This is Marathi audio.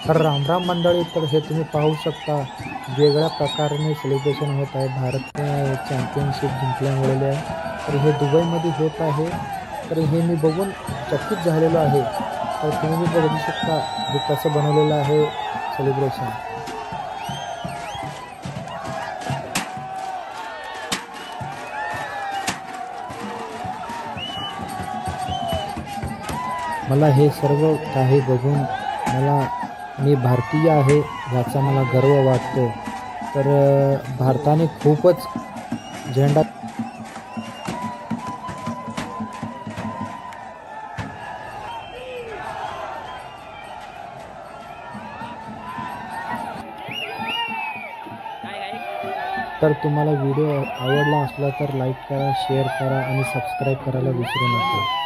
तर रामराम मंडळी, तर हे तुम्ही पाहू शकता वेगळ्या प्रकाराने सेलिब्रेशन होत आहे. भारतने चॅम्पियनशिप जिंकल्यामुळे आहे. तर हे दुबईमध्ये होत आहे. तर हे मी बघून चकित झालेलो आहे. तर तुम्ही बघू शकता हे कसं बनवलेलं आहे सेलिब्रेशन. मला हे सर्व काही बघून मी भारतीय आहे याचा मला गर्व वाटतो. तर भारताने खूपच झेंडा तर तुम्हाला व्हिडिओ आवडला असला तर लाईक करा, शेअर करा आणि सबस्क्राईब करायला विसरू नका.